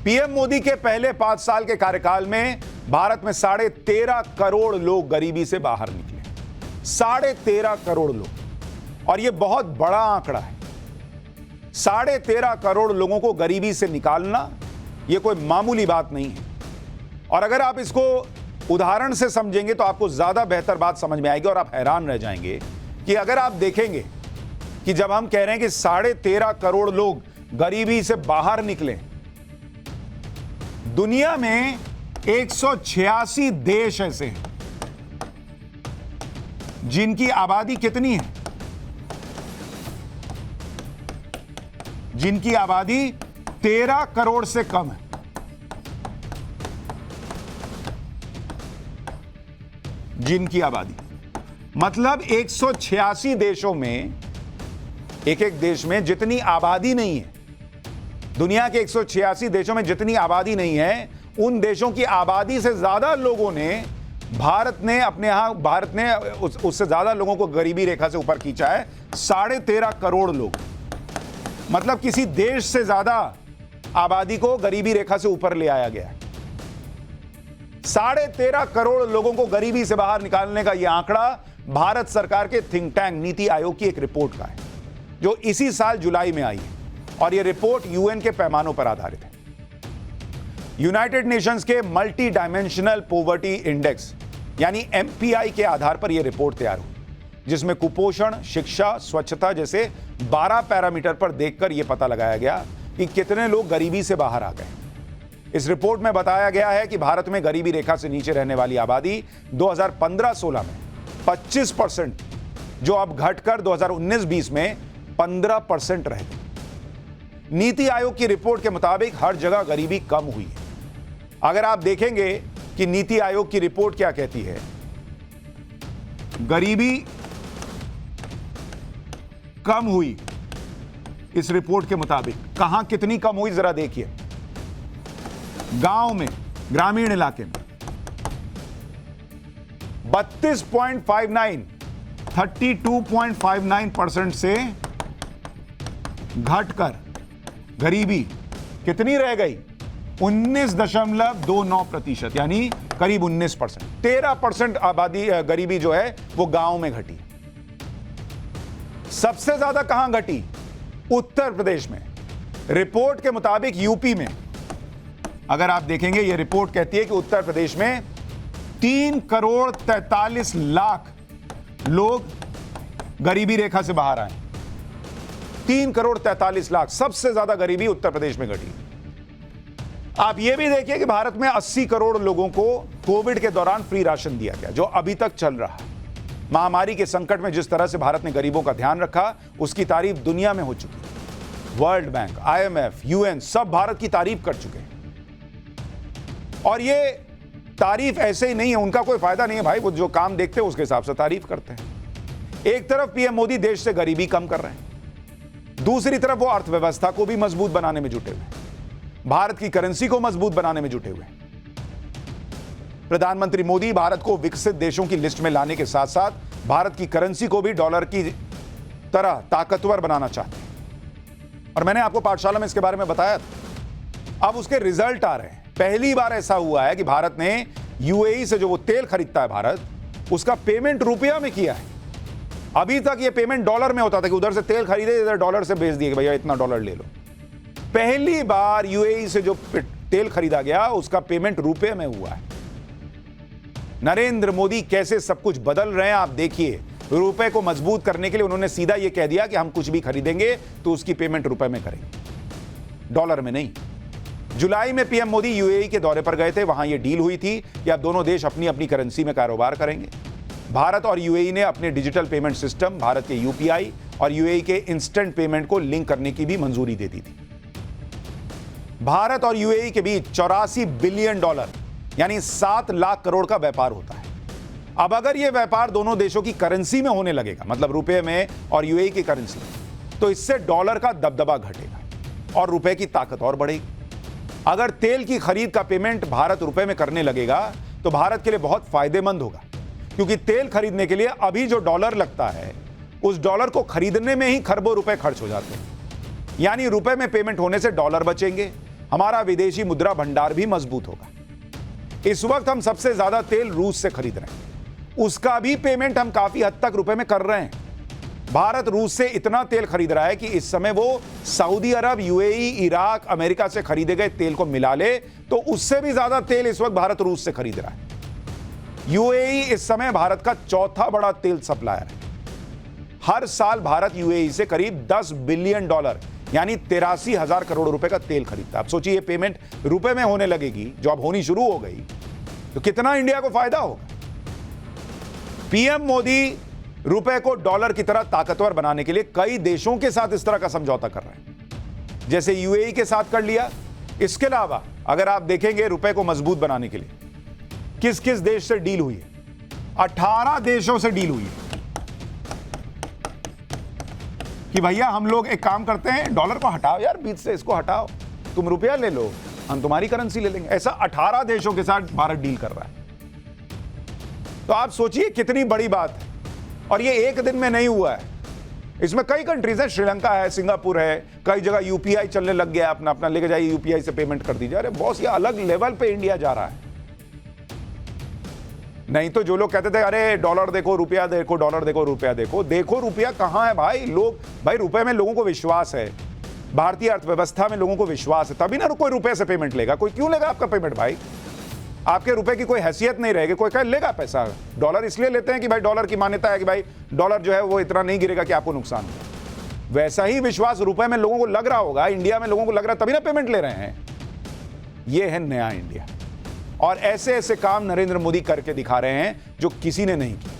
PM Modi के पहले 5 साल के कार्यकाल में भारत में 13.5 करोड़ लोग गरीबी से बाहर निकले। 13.5 करोड़ लोग, और यह बहुत बड़ा आंकड़ा है। 13.5 करोड़ लोगों को गरीबी से निकालना यह कोई मामूली बात नहीं है। और अगर आप इसको उदाहरण से समझेंगे तो आपको ज्यादा बेहतर बात समझ में आएगी और आप हैरान रह जाएंगे कि अगर आप देखेंगे कि जब हम कह रहे हैं कि 13.5 करोड़ लोग गरीबी से बाहर निकले, दुनिया में 186 देश ऐसे हैं जिनकी आबादी कितनी है? जिनकी आबादी 13 करोड़ से कम है। जिनकी आबादी मतलब 186 देशों में, एक एक देश में जितनी आबादी नहीं है, दुनिया के 186 देशों में जितनी आबादी नहीं है, उन देशों की आबादी से ज्यादा लोगों ने भारत ने उससे ज्यादा लोगों को गरीबी रेखा से ऊपर खींचा है। 13.5 करोड़ लोग, मतलब किसी देश से ज्यादा आबादी को गरीबी रेखा से ऊपर ले आया गया है। 13.5 करोड़ लोगों को गरीबी से बाहर निकालने का यह आंकड़ा भारत सरकार के थिंक टैंक नीति आयोग की एक रिपोर्ट का है, जो इसी साल जुलाई में आई है, और यह रिपोर्ट यूएन के पैमानों पर आधारित है। यूनाइटेड नेशंस के मल्टी डायमेंशनल पॉवर्टी इंडेक्स यानी एमपीआई के आधार पर यह रिपोर्ट तैयार हुई, जिसमें कुपोषण, शिक्षा, स्वच्छता जैसे 12 पैरामीटर पर देखकर यह पता लगाया गया कि कितने लोग गरीबी से बाहर आ गए। इस रिपोर्ट में बताया गया है कि भारत में गरीबी रेखा से नीचे रहने वाली आबादी 2015-16 में 25%, जो अब घटकर 2019-20 में 15% रह गई। नीति आयोग की रिपोर्ट के मुताबिक हर जगह गरीबी कम हुई है। अगर आप देखेंगे कि नीति आयोग की रिपोर्ट क्या कहती है, गरीबी कम हुई इस रिपोर्ट के मुताबिक, कहां कितनी कम हुई जरा देखिए। गांव में, ग्रामीण इलाके में 32.59 32.59% से घटकर गरीबी कितनी रह गई? 19.29%, यानी करीब 19%। 13% आबादी गरीबी जो है वो गांव में घटी। सबसे ज्यादा कहां घटी? उत्तर प्रदेश में। रिपोर्ट के मुताबिक यूपी में, अगर आप देखेंगे, यह रिपोर्ट कहती है कि उत्तर प्रदेश में 3 करोड़ 43 लाख लोग गरीबी रेखा से बाहर आए। 3 करोड़ 43 लाख, सबसे ज्यादा गरीबी उत्तर प्रदेश में घटी। आप यह भी देखिए कि भारत में 80 करोड़ लोगों को कोविड के दौरान फ्री राशन दिया गया, जो अभी तक चल रहा है। महामारी के संकट में जिस तरह से भारत ने गरीबों का ध्यान रखा, उसकी तारीफ दुनिया में हो चुकी है। वर्ल्ड बैंक, आईएमएफ, यूएन सब भारत की तारीफ कर चुके हैं। और ये तारीफ ऐसे ही नहीं है, उनका कोई फायदा नहीं है भाई, वो जो काम देखते हैं उसके हिसाब से तारीफ करते हैं। एक तरफ पीएम मोदी देश से गरीबी कम कर रहे हैं, दूसरी तरफ वो अर्थव्यवस्था को भी मजबूत बनाने में जुटे हुए हैं, भारत की करेंसी को मजबूत बनाने में जुटे हुए हैं। प्रधानमंत्री मोदी भारत को विकसित देशों की लिस्ट में लाने के साथ साथ भारत की करेंसी को भी डॉलर की तरह ताकतवर बनाना चाहते हैं। और मैंने आपको पाठशाला में इसके बारे में बताया था। अब उसके रिजल्ट आ रहे हैं। पहली बार ऐसा हुआ है कि भारत ने यूएई से जो वो तेल खरीदता है भारत, उसका पेमेंट रुपया में किया है। अभी तक ये पेमेंट डॉलर में होता था कि उधर से तेल खरीदे, इधर डॉलर से भेज दिए कि भैया इतना डॉलर ले लो। पहली बार यूएई से जो तेल खरीदा गया उसका पेमेंट रुपये में हुआ है। नरेंद्र मोदी कैसे सब कुछ बदल रहे हैं आप देखिए। रुपए को मजबूत करने के लिए उन्होंने सीधा यह कह दिया कि हम कुछ भी खरीदेंगे तो उसकी पेमेंट रुपए में करेंगे, डॉलर में नहीं। जुलाई में पीएम मोदी यूएई के दौरे पर गए थे। वहां यह डील हुई थी कि अब दोनों देश अपनी अपनी करेंसी में कारोबार करेंगे। भारत और यूएई ने अपने डिजिटल पेमेंट सिस्टम, भारत के यूपीआई और यूएई के इंस्टेंट पेमेंट को लिंक करने की भी मंजूरी दे दी थी। भारत और यूएई के बीच 84 बिलियन डॉलर यानी 7 लाख करोड़ का व्यापार होता है। अब अगर यह व्यापार दोनों देशों की करेंसी में होने लगेगा, मतलब रुपए में और यूएई की करेंसी में, तो इससे डॉलर का दबदबा घटेगा और रुपए की ताकत और बढ़ेगी। अगर तेल की खरीद का पेमेंट भारत रुपए में करने लगेगा तो भारत के लिए बहुत फायदेमंद होगा, क्योंकि तेल खरीदने के लिए अभी जो डॉलर लगता है उस डॉलर को खरीदने में ही खरबों रुपए खर्च हो जाते हैं। यानी रुपए में पेमेंट होने से डॉलर बचेंगे, हमारा विदेशी मुद्रा भंडार भी मजबूत होगा। इस वक्त हम सबसे ज्यादा तेल रूस से खरीद रहे हैं, उसका भी पेमेंट हम काफी हद तक रुपए में कर रहे हैं। भारत रूस से इतना तेल खरीद रहा है कि इस समय वो सऊदी अरब, यूएई, इराक, अमेरिका से खरीदे गए तेल को मिला ले तो उससे भी ज्यादा तेल इस वक्त भारत रूस से खरीद रहा है। यूएई इस समय भारत का चौथा बड़ा तेल सप्लायर है। हर साल भारत यूएई से करीब $10 बिलियन यानी 83,000 करोड़ रुपए का तेल खरीदता है। आप सोचिए, ये पेमेंट रुपए में होने लगेगी, जो अब होनी शुरू हो गई, तो कितना इंडिया को फायदा होगा। पीएम मोदी रुपए को डॉलर की तरह ताकतवर बनाने के लिए कई देशों के साथ इस तरह का समझौता कर रहे हैं, जैसे यूएई के साथ कर लिया। इसके अलावा अगर आप देखेंगे रुपए को मजबूत बनाने के लिए किस किस देश से डील हुई है, 18 देशों से डील हुई है कि भैया हम लोग एक काम करते हैं, डॉलर को हटाओ यार बीच से, इसको हटाओ, तुम रुपया ले लो, हम तुम्हारी करेंसी ले लेंगे। ऐसा 18 देशों के साथ भारत डील कर रहा है। तो आप सोचिए कितनी बड़ी बात है। और ये एक दिन में नहीं हुआ है, इसमें कई कंट्रीज हैं, श्रीलंका है, सिंगापुर है, कई जगह यूपीआई चलने लग गया, अपना अपना लेके जाइए, यूपीआई से पेमेंट कर दीजिए। अरे बॉस, ये अलग लेवल पे इंडिया जा रहा है। नहीं तो जो लोग कहते थे अरे डॉलर देखो, रुपया देखो, डॉलर देखो, रुपया देखो, देखो रुपया कहां है भाई। लोग भाई रुपए में लोगों को विश्वास है, भारतीय अर्थव्यवस्था में लोगों को विश्वास है, तभी ना कोई रुपए से पेमेंट लेगा। कोई क्यों लेगा आपका पेमेंट भाई? आपके रुपए की कोई हैसियत नहीं रहेगी, कोई कह लेगा पैसा। डॉलर इसलिए लेते हैं कि भाई डॉलर की मान्यता है कि भाई डॉलर जो है वो इतना नहीं गिरेगा कि आपको नुकसान हो। वैसा ही विश्वास रुपए में लोगों को लग रहा होगा, इंडिया में लोगों को लग रहा है, तभी ना पेमेंट ले रहे हैं। ये है नया इंडिया। और ऐसे ऐसे काम नरेंद्र मोदी करके दिखा रहे हैं जो किसी ने नहीं किया।